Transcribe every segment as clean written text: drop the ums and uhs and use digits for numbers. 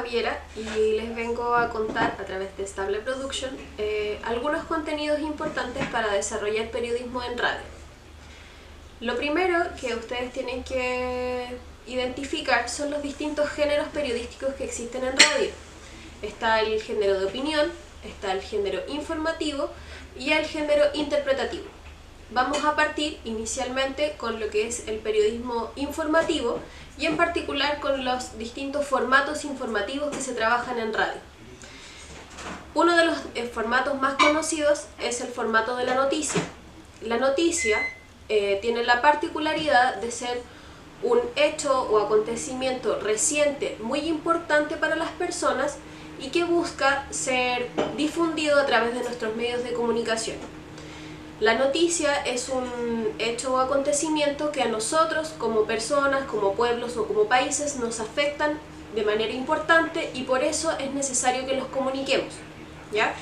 Javiera y les vengo a contar a través de Estable Production algunos contenidos importantes para desarrollar periodismo en radio. Lo primero que ustedes tienen que identificar son los distintos géneros periodísticos que existen en radio. Está el género de opinión, está el género informativo y el género interpretativo. Vamos a partir inicialmente con lo que es el periodismo informativo y en particular con los distintos formatos informativos que se trabajan en radio. Uno de los formatos más conocidos es el formato de la noticia. La noticia tiene la particularidad de ser un hecho o acontecimiento reciente muy importante para las personas y que busca ser difundido a través de nuestros medios de comunicación. La noticia es un hecho o acontecimiento que a nosotros como personas, como pueblos o como países nos afectan de manera importante y por eso es necesario que los comuniquemos, ¿ya?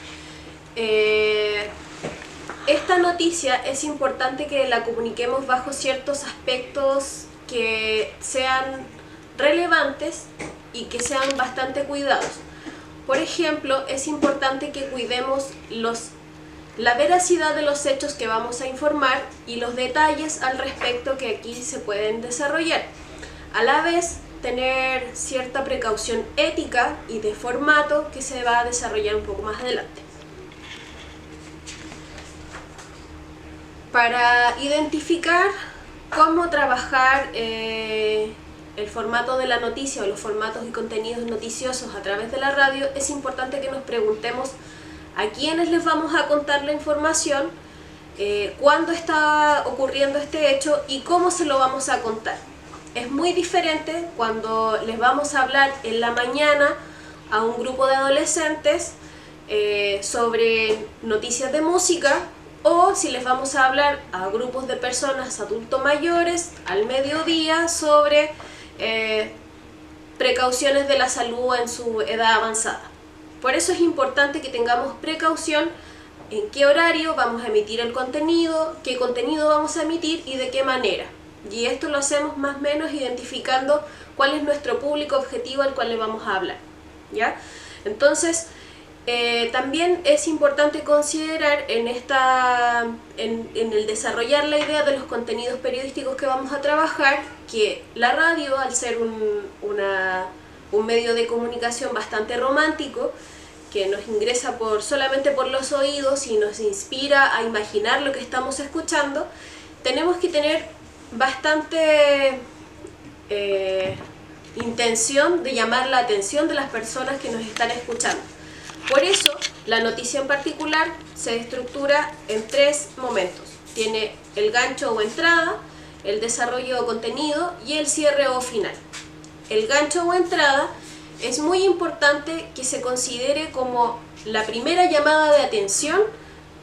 Esta noticia es importante que la comuniquemos bajo ciertos aspectos que sean relevantes y que sean bastante cuidados. Por ejemplo, es importante que cuidemos la veracidad de los hechos que vamos a informar y los detalles al respecto que aquí se pueden desarrollar. A la vez, tener cierta precaución ética y de formato que se va a desarrollar un poco más adelante. Para identificar cómo trabajar el formato de la noticia o los formatos y contenidos noticiosos a través de la radio, es importante que nos preguntemos a quiénes les vamos a contar la información, cuándo está ocurriendo este hecho y cómo se lo vamos a contar. Es muy diferente cuando les vamos a hablar en la mañana a un grupo de adolescentes sobre noticias de música, o si les vamos a hablar a grupos de personas adultos mayores al mediodía sobre precauciones de la salud en su edad avanzada. Por eso es importante que tengamos precaución en qué horario vamos a emitir el contenido, qué contenido vamos a emitir y de qué manera. Y esto lo hacemos más o menos identificando cuál es nuestro público objetivo al cual le vamos a hablar, ¿ya? Entonces, también es importante considerar en el desarrollar la idea de los contenidos periodísticos que vamos a trabajar, que la radio, al ser un medio de comunicación bastante romántico, que nos ingresa solamente por los oídos y nos inspira a imaginar lo que estamos escuchando, tenemos que tener bastante intención de llamar la atención de las personas que nos están escuchando. Por eso, la noticia en particular se estructura en 3 momentos. Tiene el gancho o entrada, el desarrollo o contenido y el cierre o final. El gancho o entrada es muy importante que se considere como la primera llamada de atención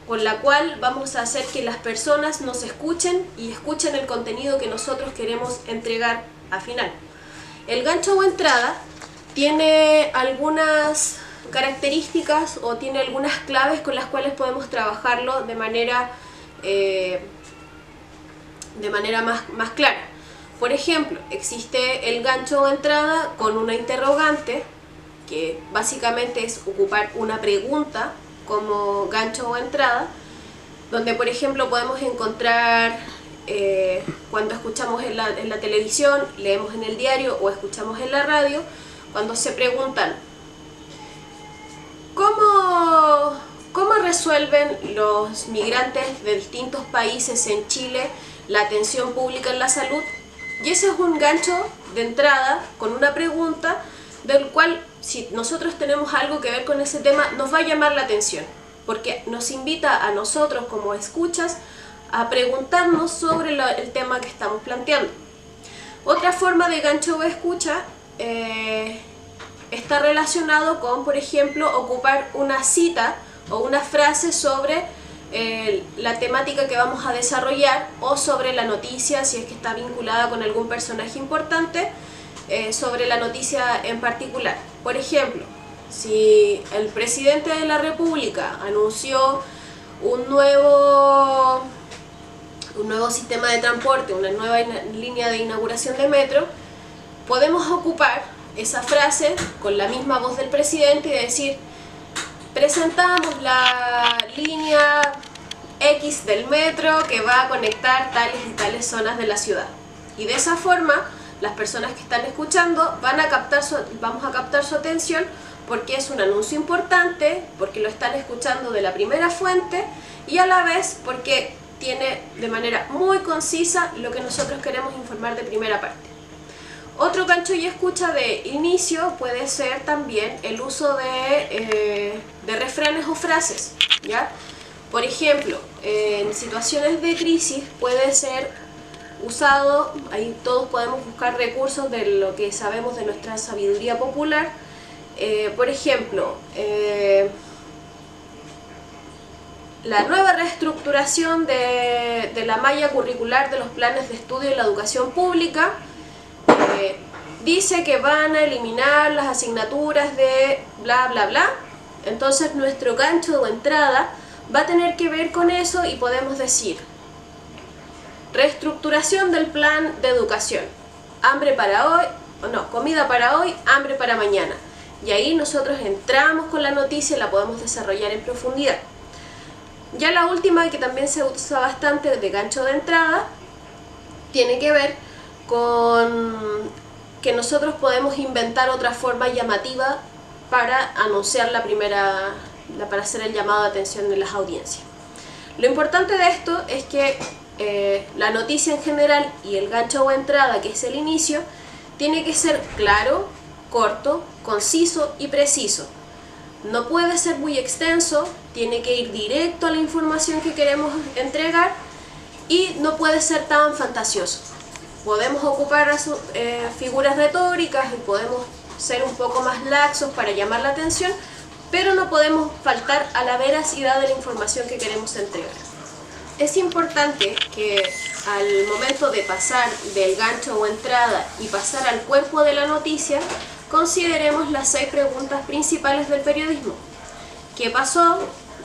con la cual vamos a hacer que las personas nos escuchen y escuchen el contenido que nosotros queremos entregar al final. El gancho o entrada tiene algunas características o tiene algunas claves con las cuales podemos trabajarlo de manera más clara. Por ejemplo, existe el gancho o entrada con una interrogante, que básicamente es ocupar una pregunta como gancho o entrada, donde por ejemplo podemos encontrar cuando escuchamos en la televisión, leemos en el diario o escuchamos en la radio, cuando se preguntan ¿cómo resuelven los migrantes de distintos países en Chile la atención pública en la salud? Y ese es un gancho de entrada con una pregunta del cual, si nosotros tenemos algo que ver con ese tema, nos va a llamar la atención, porque nos invita a nosotros como escuchas a preguntarnos sobre el tema que estamos planteando. Otra forma de gancho o escucha está relacionado con, por ejemplo, ocupar una cita o una frase sobre la temática que vamos a desarrollar o sobre la noticia, si es que está vinculada con algún personaje importante, sobre la noticia en particular. Por ejemplo, si el presidente de la República anunció un nuevo sistema de transporte, una nueva línea de inauguración de metro, podemos ocupar esa frase con la misma voz del presidente y decir: presentamos la línea X del metro que va a conectar tales y tales zonas de la ciudad. Y de esa forma, las personas que están escuchando vamos a captar su atención, porque es un anuncio importante, porque lo están escuchando de la primera fuente y a la vez porque tiene de manera muy concisa lo que nosotros queremos informar de primera parte. Otro gancho y escucha de inicio puede ser también el uso de refranes o frases, ¿ya? Por ejemplo, en situaciones de crisis puede ser usado, ahí todos podemos buscar recursos de lo que sabemos de nuestra sabiduría popular. Por ejemplo, la nueva reestructuración de la malla curricular de los planes de estudio en la educación pública dice que van a eliminar las asignaturas de bla bla bla. Entonces nuestro gancho o entrada va a tener que ver con eso y podemos decir: reestructuración del plan de educación, hambre para hoy, comida para hoy, hambre para mañana. Y ahí nosotros entramos con la noticia y la podemos desarrollar en profundidad. Ya la última, que también se usa bastante de gancho de entrada, tiene que ver con que nosotros podemos inventar otra forma llamativa para anunciar para hacer el llamado de atención de las audiencias. Lo importante de esto es que la noticia en general y el gancho o entrada, que es el inicio, tiene que ser claro, corto, conciso y preciso. No puede ser muy extenso, tiene que ir directo a la información que queremos entregar y no puede ser tan fantasioso. Podemos ocupar figuras retóricas y podemos ser un poco más laxos para llamar la atención, pero no podemos faltar a la veracidad de la información que queremos entregar. Es importante que al momento de pasar del gancho o entrada y pasar al cuerpo de la noticia, consideremos las 6 preguntas principales del periodismo. ¿Qué pasó?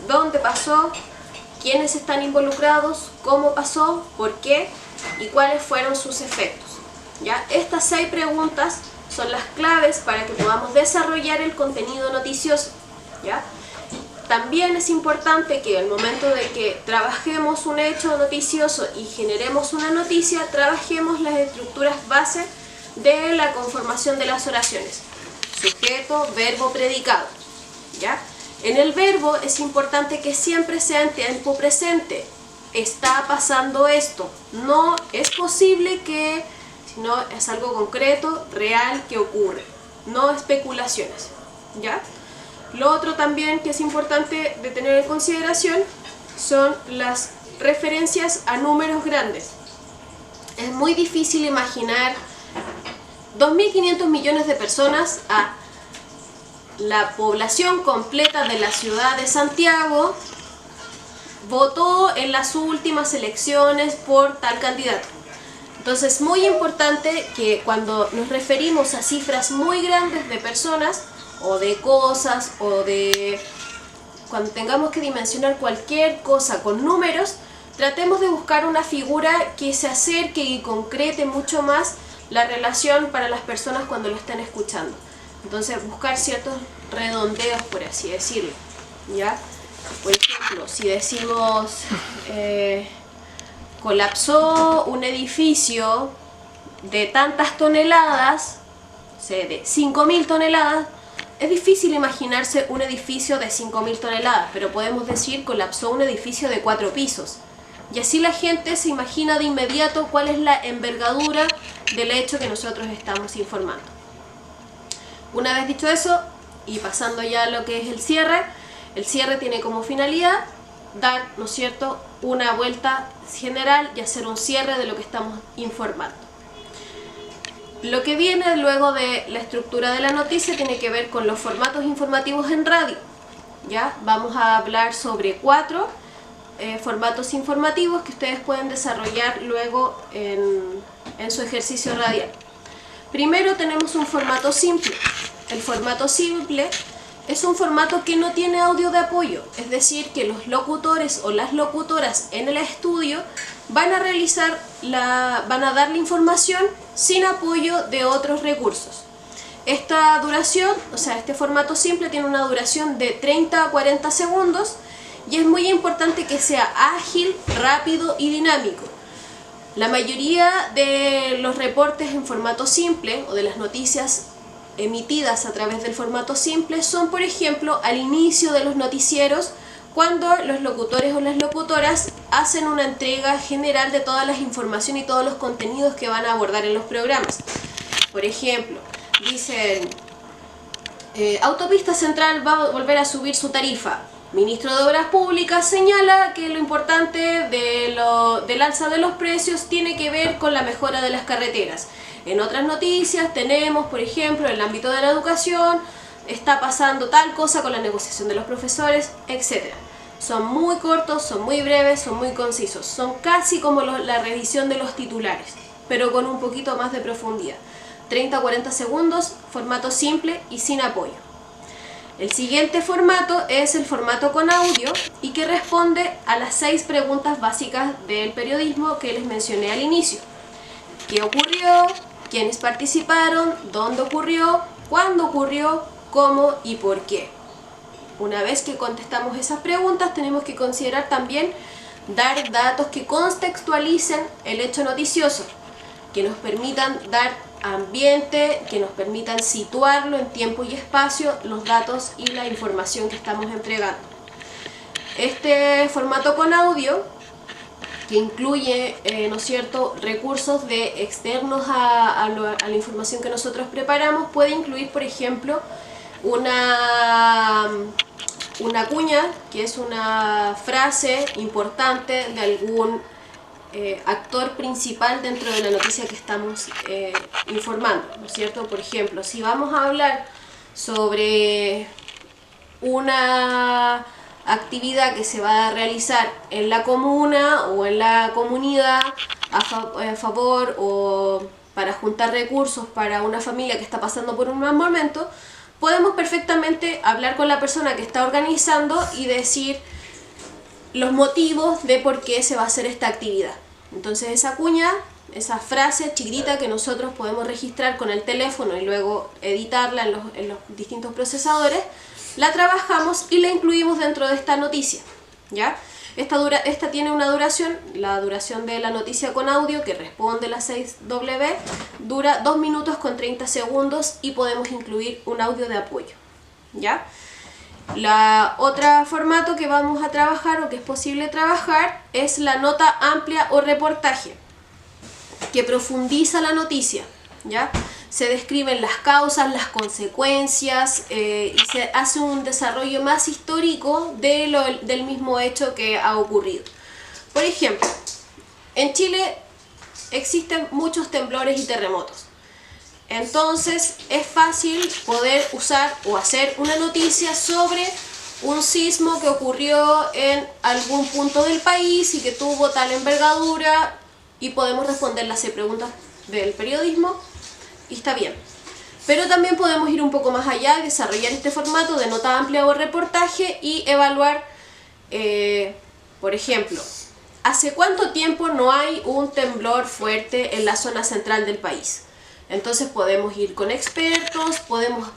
¿Dónde pasó? ¿Quiénes están involucrados? ¿Cómo pasó? ¿Por qué? ¿Y cuáles fueron sus efectos? ¿Ya? Estas 6 preguntas son las claves para que podamos desarrollar el contenido noticioso, ¿ya? También es importante que al momento de que trabajemos un hecho noticioso y generemos una noticia, trabajemos las estructuras base de la conformación de las oraciones: sujeto, verbo, predicado, ¿ya? En el verbo es importante que siempre sea en tiempo presente. Está pasando esto. No es posible que, sino es algo concreto, real, que ocurre. No especulaciones, ¿ya? Lo otro también que es importante de tener en consideración son las referencias a números grandes. Es muy difícil imaginar 2.500 millones de personas a la población completa de la ciudad de Santiago votó en las últimas elecciones por tal candidato. Entonces es muy importante que cuando nos referimos a cifras muy grandes de personas o de cosas o de cuando tengamos que dimensionar cualquier cosa con números, tratemos de buscar una figura que se acerque y concrete mucho más la relación para las personas cuando lo estén escuchando. Entonces buscar ciertos redondeos, por así decirlo, ¿ya? Por ejemplo, si decimos colapsó un edificio de tantas toneladas, de 5.000 toneladas, es difícil imaginarse un edificio de 5.000 toneladas, pero podemos decir colapsó un edificio de 4 pisos. Y así la gente se imagina de inmediato cuál es la envergadura del hecho que nosotros estamos informando. Una vez dicho eso, y pasando ya a lo que es el cierre tiene como finalidad dar, ¿no es cierto?, una vuelta general y hacer un cierre de lo que estamos informando. Lo que viene luego de la estructura de la noticia tiene que ver con los formatos informativos en radio. ¿Ya? Vamos a hablar sobre 4 formatos informativos que ustedes pueden desarrollar luego en su ejercicio radial. Primero tenemos un formato simple. El formato simple es un formato que no tiene audio de apoyo, es decir, que los locutores o las locutoras en el estudio van a dar la información sin apoyo de otros recursos. Esta duración, o sea, este formato simple tiene una duración de 30 a 40 segundos y es muy importante que sea ágil, rápido y dinámico. La mayoría de los reportes en formato simple o de las noticias emitidas a través del formato simple son, por ejemplo, al inicio de los noticieros, cuando los locutores o las locutoras hacen una entrega general de todas las informaciones y todos los contenidos que van a abordar en los programas. Por ejemplo, dicen, Autopista Central va a volver a subir su tarifa. Ministro de Obras Públicas señala que lo importante del alza de los precios tiene que ver con la mejora de las carreteras. En otras noticias tenemos, por ejemplo, en el ámbito de la educación, está pasando tal cosa con la negociación de los profesores, etc. Son muy cortos, son muy breves, son muy concisos. Son casi como la revisión de los titulares, pero con un poquito más de profundidad. 30 a 40 segundos, formato simple y sin apoyo. El siguiente formato es el formato con audio y que responde a las 6 preguntas básicas del periodismo que les mencioné al inicio. ¿Qué ocurrió? ¿Quiénes participaron? ¿Dónde ocurrió? ¿Cuándo ocurrió? ¿Cómo y por qué? Una vez que contestamos esas preguntas, tenemos que considerar también dar datos que contextualicen el hecho noticioso, que nos permitan dar ambiente, que nos permitan situarlo en tiempo y espacio, los datos y la información que estamos entregando. Este formato con audio, que incluye, ¿no es cierto?, recursos externos a la información que nosotros preparamos, puede incluir, por ejemplo, una cuña, que es una frase importante de algún actor principal dentro de la noticia que estamos informando, ¿no es cierto? Por ejemplo, si vamos a hablar sobre una actividad que se va a realizar en la comuna o en la comunidad a favor o para juntar recursos para una familia que está pasando por un mal momento, podemos perfectamente hablar con la persona que está organizando y decir los motivos de por qué se va a hacer esta actividad. Entonces esa cuña, esa frase chiquitita que nosotros podemos registrar con el teléfono y luego editarla en los distintos procesadores, la trabajamos y la incluimos dentro de esta noticia, ¿ya? Esta tiene una duración, la duración de la noticia con audio que responde las 6W, dura 2 minutos con 30 segundos y podemos incluir un audio de apoyo, ¿ya? La otra formato que vamos a trabajar o que es posible trabajar es la nota amplia o reportaje, que profundiza la noticia, ¿ya? Se describen las causas, las consecuencias y se hace un desarrollo más histórico del mismo hecho que ha ocurrido. Por ejemplo, en Chile existen muchos temblores y terremotos. Entonces es fácil poder usar o hacer una noticia sobre un sismo que ocurrió en algún punto del país y que tuvo tal envergadura y podemos responder las 6 preguntas del periodismo y está bien. Pero también podemos ir un poco más allá y desarrollar este formato de nota amplia o reportaje y evaluar, por ejemplo, ¿hace cuánto tiempo no hay un temblor fuerte en la zona central del país? Entonces podemos ir con expertos, podemos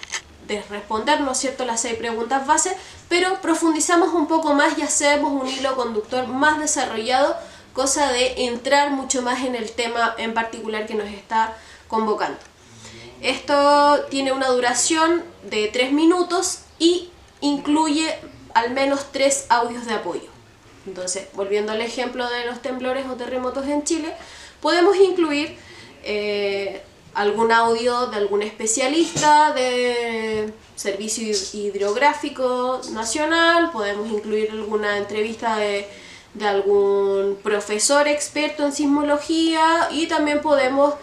responder, ¿no es cierto?, las 6 preguntas base, pero profundizamos un poco más y hacemos un hilo conductor más desarrollado, cosa de entrar mucho más en el tema en particular que nos está convocando. Esto tiene una duración de 3 minutos y incluye al menos 3 audios de apoyo. Entonces, volviendo al ejemplo de los temblores o terremotos en Chile, podemos incluir algún audio de algún especialista de Servicio Hidrográfico Nacional, podemos incluir alguna entrevista de algún profesor experto en sismología y también podemos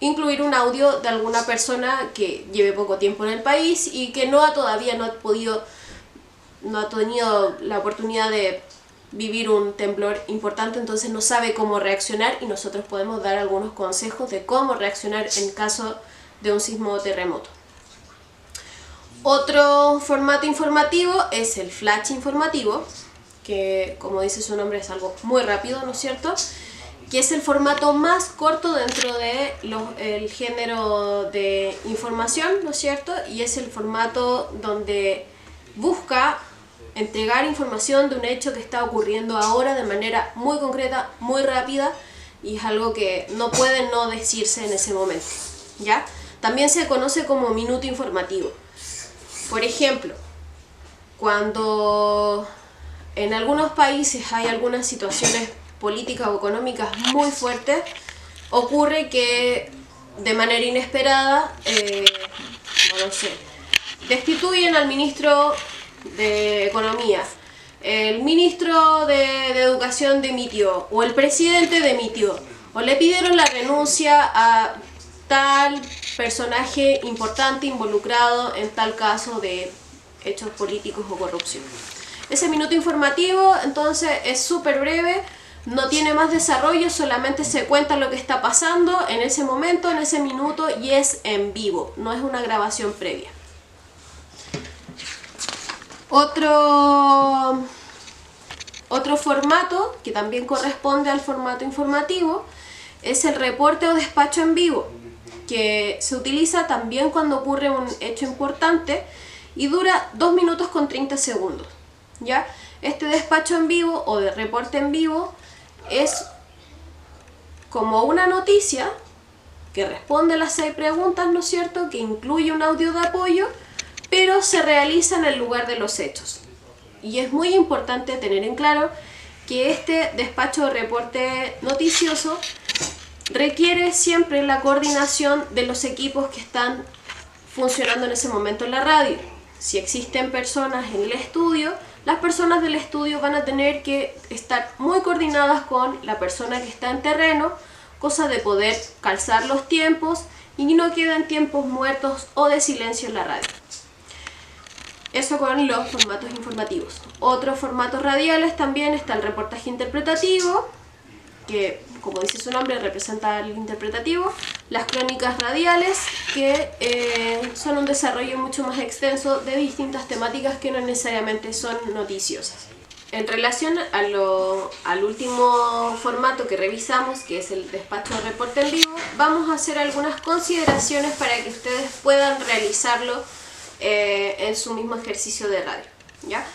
incluir un audio de alguna persona que lleve poco tiempo en el país y que todavía no ha tenido la oportunidad de vivir un temblor importante, entonces no sabe cómo reaccionar y nosotros podemos dar algunos consejos de cómo reaccionar en caso de un sismo o terremoto. Otro formato informativo es el flash informativo, que como dice su nombre es algo muy rápido, ¿no es cierto?, que es el formato más corto dentro de el género de información, ¿no es cierto? Y es el formato donde busca entregar información de un hecho que está ocurriendo ahora de manera muy concreta, muy rápida, y es algo que no puede no decirse en ese momento, ¿ya? También se conoce como minuto informativo. Por ejemplo, cuando en algunos países hay algunas situaciones políticas o económicas muy fuertes, ocurre que de manera inesperada, no lo sé, destituyen al ministro de Economía, el ministro de Educación dimitió, o el presidente dimitió, o le pidieron la renuncia a tal personaje importante involucrado en tal caso de hechos políticos o corrupción. Ese minuto informativo entonces es súper breve, no tiene más desarrollo, solamente se cuenta lo que está pasando en ese momento, en ese minuto, y es en vivo, no es una grabación previa. Otro formato que también corresponde al formato informativo es el reporte o despacho en vivo, que se utiliza también cuando ocurre un hecho importante y dura 2 minutos con 30 segundos. ¿Ya? Este despacho en vivo o de reporte en vivo es como una noticia que responde a las 6 preguntas, ¿no es cierto?, que incluye un audio de apoyo, pero se realiza en el lugar de los hechos. Y es muy importante tener en claro que este despacho de reporte noticioso requiere siempre la coordinación de los equipos que están funcionando en ese momento en la radio. Si existen personas en el estudio, las personas del estudio van a tener que estar muy coordinadas con la persona que está en terreno, cosa de poder calzar los tiempos y no queden tiempos muertos o de silencio en la radio. Eso con los formatos informativos. Otros formatos radiales también está el reportaje interpretativo, que como dice su nombre representa el interpretativo, las crónicas radiales, que son un desarrollo mucho más extenso de distintas temáticas que no necesariamente son noticiosas. En relación al último formato que revisamos, que es el despacho de reporte en vivo, vamos a hacer algunas consideraciones para que ustedes puedan realizarlo en su mismo ejercicio de radio, ¿ya?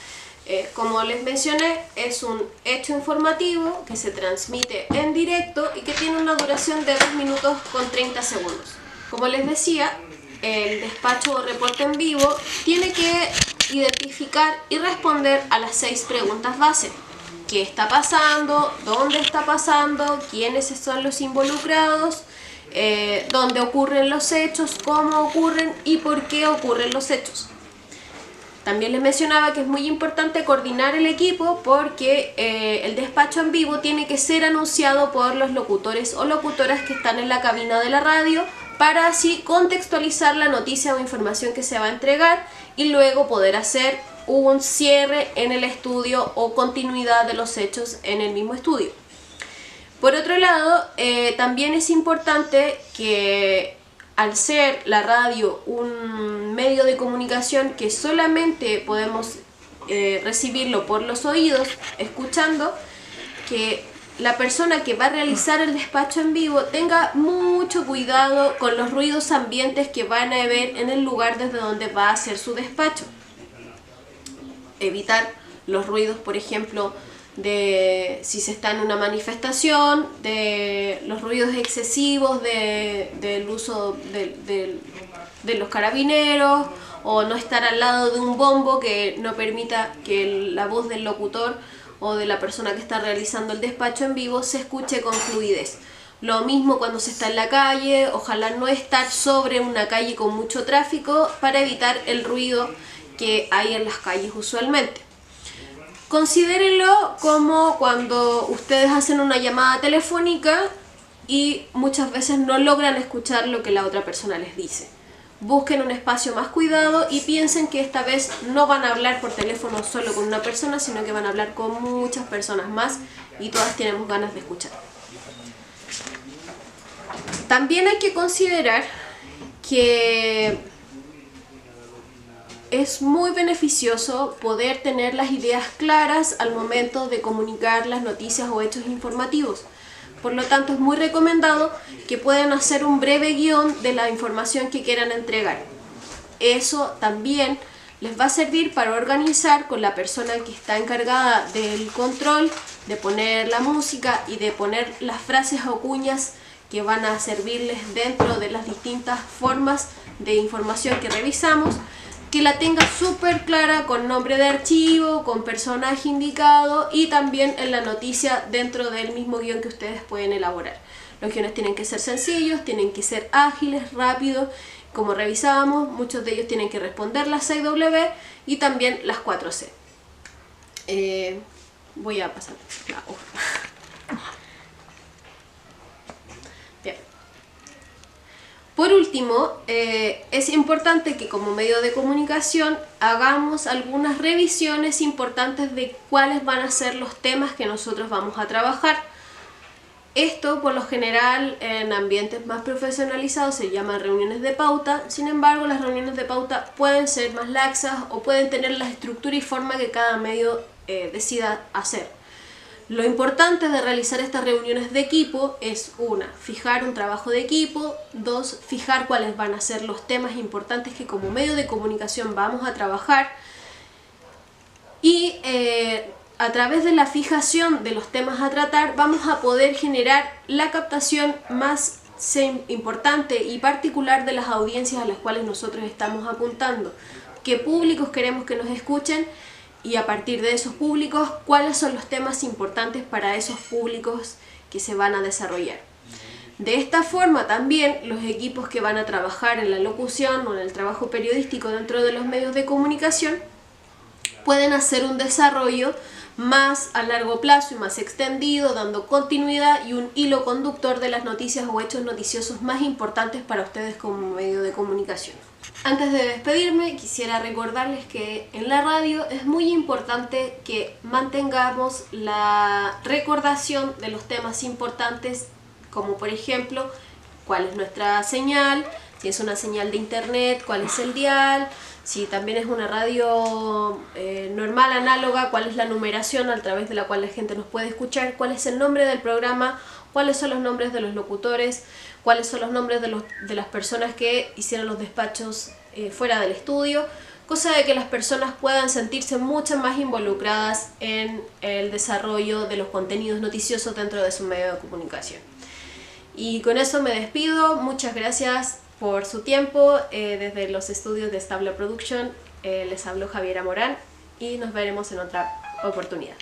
Como les mencioné, es un hecho informativo que se transmite en directo y que tiene una duración de 2 minutos con 30 segundos. Como les decía, el despacho o reporte en vivo tiene que identificar y responder a las 6 preguntas base. ¿Qué está pasando? ¿Dónde está pasando? ¿Quiénes son los involucrados? ¿Dónde ocurren los hechos? ¿Cómo ocurren? ¿Y por qué ocurren los hechos? También les mencionaba que es muy importante coordinar el equipo porque el despacho en vivo tiene que ser anunciado por los locutores o locutoras que están en la cabina de la radio para así contextualizar la noticia o información que se va a entregar y luego poder hacer un cierre en el estudio o continuidad de los hechos en el mismo estudio. Por otro lado, también es importante que al ser la radio un medio de comunicación que solamente podemos recibirlo por los oídos, escuchando, que la persona que va a realizar el despacho en vivo tenga mucho cuidado con los ruidos ambientes que van a haber en el lugar desde donde va a hacer su despacho. Evitar los ruidos, por ejemplo, de si se está en una manifestación, de los ruidos excesivos del uso de los carabineros, o no estar al lado de un bombo que no permita que la voz del locutor o de la persona que está realizando el despacho en vivo se escuche con fluidez. Lo mismo cuando se está en la calle, ojalá no estar sobre una calle con mucho tráfico para evitar el ruido que hay en las calles usualmente. Considérenlo como cuando ustedes hacen una llamada telefónica y muchas veces no logran escuchar lo que la otra persona les dice. Busquen un espacio más cuidado y piensen que esta vez no van a hablar por teléfono solo con una persona, sino que van a hablar con muchas personas más y todas tenemos ganas de escuchar. También hay que considerar que es muy beneficioso poder tener las ideas claras al momento de comunicar las noticias o hechos informativos. Por lo tanto, es muy recomendado que puedan hacer un breve guión de la información que quieran entregar. Eso también les va a servir para organizar con la persona que está encargada del control, de poner la música y de poner las frases o cuñas que van a servirles dentro de las distintas formas de información que revisamos, que la tenga súper clara con nombre de archivo, con personaje indicado y también en la noticia dentro del mismo guión que ustedes pueden elaborar. Los guiones tienen que ser sencillos, tienen que ser ágiles, rápidos. Como revisábamos, muchos de ellos tienen que responder las 6W y también las 4C. Voy a pasar la hoja. Bien. Por último, es importante que como medio de comunicación hagamos algunas revisiones importantes de cuáles van a ser los temas que nosotros vamos a trabajar. Esto, por lo general, en ambientes más profesionalizados se llaman reuniones de pauta. Sin embargo, las reuniones de pauta pueden ser más laxas o pueden tener la estructura y forma que cada medio decida hacer. Lo importante de realizar estas reuniones de equipo es, 1, fijar un trabajo de equipo, 2, fijar cuáles van a ser los temas importantes que como medio de comunicación vamos a trabajar y a través de la fijación de los temas a tratar vamos a poder generar la captación más importante y particular de las audiencias a las cuales nosotros estamos apuntando, qué públicos queremos que nos escuchen y a partir de esos públicos cuáles son los temas importantes para esos públicos que se van a desarrollar. De esta forma también los equipos que van a trabajar en la locución o en el trabajo periodístico dentro de los medios de comunicación pueden hacer un desarrollo más a largo plazo y más extendido, dando continuidad y un hilo conductor de las noticias o hechos noticiosos más importantes para ustedes como medio de comunicación. Antes de despedirme, quisiera recordarles que en la radio es muy importante que mantengamos la recordación de los temas importantes, como por ejemplo, cuál es nuestra señal, si es una señal de internet, cuál es el dial, si también es una radio normal, análoga, cuál es la numeración a través de la cual la gente nos puede escuchar, cuál es el nombre del programa, cuáles son los nombres de los locutores, cuáles son los nombres de las personas que hicieron los despachos fuera del estudio, cosa de que las personas puedan sentirse mucho más involucradas en el desarrollo de los contenidos noticiosos dentro de su medio de comunicación. Y con eso me despido, muchas gracias por su tiempo, desde los estudios de Estable Production les habló Javiera Morán y nos veremos en otra oportunidad.